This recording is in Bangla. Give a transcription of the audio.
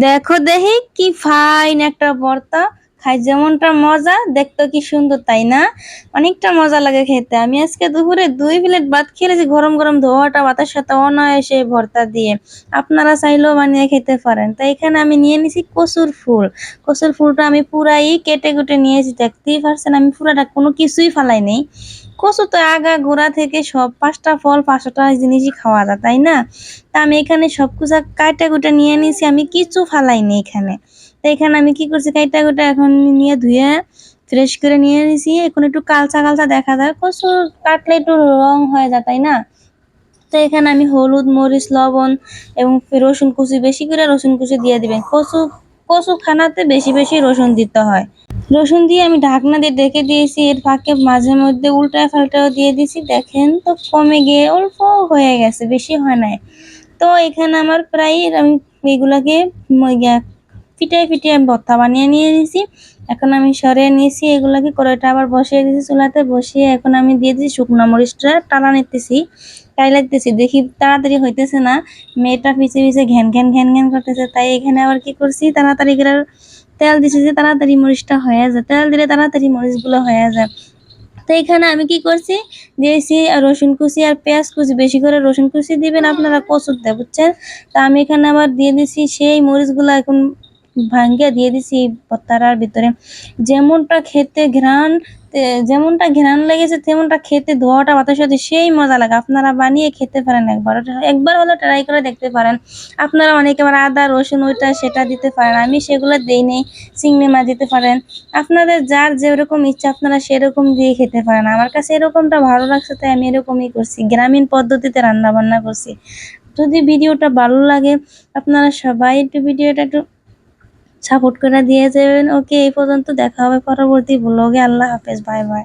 দেখো দেখি কি ফাইন একটা ভর্তা। খাই যেমনটা মজা, দেখতে কি সুন্দর, তাই না? অনেকটা মজা লাগে খেতে। আমি আজকে দুপুরে 2 প্লেট ভাত খেয়েছি, গরম গরম ধোয়াটা ভাতের সাথে অনায়াসে এই ভর্তা দিয়ে। আপনারা চাইলেও বানিয়ে খেতে পারেন। তাই এখানে আমি নিয়ে নিছি কচুর ফুল। কচুর ফুলটা আমি পুরাই কেটে কুটে নিয়েছি, দেখতেই পারছেন আমি পুরাটা কোনো কিছুই ফালাই নেই। কচু তো আগা গোড়া থেকে সব 5টা ফল 5টা জিনিসই খাওয়া যায়, তাই না? তা আমি এখানে সবকিছু কাইটা কুটা নিয়ে নিছি, আমি কিছু ফালাইনি এখানে। তো এখানে আমি কি করছি, কাইটা কুটা এখন নিয়ে ধুয়ে ফ্রেশ করে নিয়ে নিছি। এখন একটু কালচা কালচা দেখা যায়, কচু কাটলে একটু রং হয়ে যায়, তাই না? তো এখানে আমি হলুদ মরিচ লবণ এবং রসুন কুচি, বেশি করে রসুন কুচি দিয়ে দিবেন। কচু কচু খানাতে বেশি বেশি রসুন দিতে হয়। রসুন দিয়ে আমি ঢাকনা দিয়ে ঢেকে দিয়েছি, এর ফাঁকে মাঝে মধ্যে উল্টায় পাল্টাও দিয়ে দিছি। দেখেন তো কমে গিয়ে অল্প হয়ে গেছে, বেশি হয় নাই। তো এখানে আমার প্রায় আমি এগুলাকে ফিটাই ফিটিয়ে আমি ভর্তা বানিয়ে নিয়ে নিয়েছি। এখন আমি সরিয়ে নিয়েছি এগুলাকে, কড়াইটা আবার বসিয়ে দিয়েছি চুলাতে। বসিয়ে এখন আমি দিয়ে দিয়েছি শুকনো মরিচটা টালা নিতেছি, টাইলাইতেছি। দেখি তাড়াতাড়ি হইতেছে না, মেয়েটা পিছে পিছে ঘ্যান ঘ্যান ঘ্যান ঘ্যান করতেছে। তাই এখানে আবার কি করছি, তাড়াতাড়ি করে তেল দিছি যে তাড়াতাড়ি মরিচটা হয়ে যায়। তেল দিলে তাড়াতাড়ি মরিচগুলো হয়ে যায়। তো এখানে আমি কি করছি, দিয়েছি রসুন কুচি আর পেঁয়াজ কুচি। বেশি করে রসুন কুচি দিবেন আপনারা কচুতে, বুঝছেন? তা আমি এখানে আবার দিয়ে দিছি সেই মরিচগুলো, এখন ভাঙ্গিয়া দিয়ে দিছি ভর্তাটার ভিতরে। যেমনটা খেতে ঘ্রাণ, যেমনটা ঘ্রাণ লেগেছে তেমনটা খেতে, ধোয়াটা ভাতের সাথে সেই মজা লাগে। আপনারা বানিয়ে খেতে পারেন, একবার একবার হলে ট্রাই করে দেখতে পারেন। আপনারা অনেকে আবার আদা রসুন ওইটা সেটা দিতে পারেন, আমি সেগুলো দেই নেই। চিংড়ি মাছ দিতে পারেন। আপনাদের যার যেরকম ইচ্ছা আপনারা সেরকম দিয়ে খেতে পারেন। আমার কাছে এরকমটা ভালো লাগছে, তাই আমি এরকমই করছি, গ্রামীণ পদ্ধতিতে রান্না বান্না করছি। যদি ভিডিওটা ভালো লাগে আপনারা সবাই একটু ভিডিওটা একটু সাপোর্ট করে দিয়ে যাবেন। ওকে, এই পর্যন্ত, দেখা হবে পরবর্তী ব্লগে। আল্লাহ হাফেজ, বাই বাই।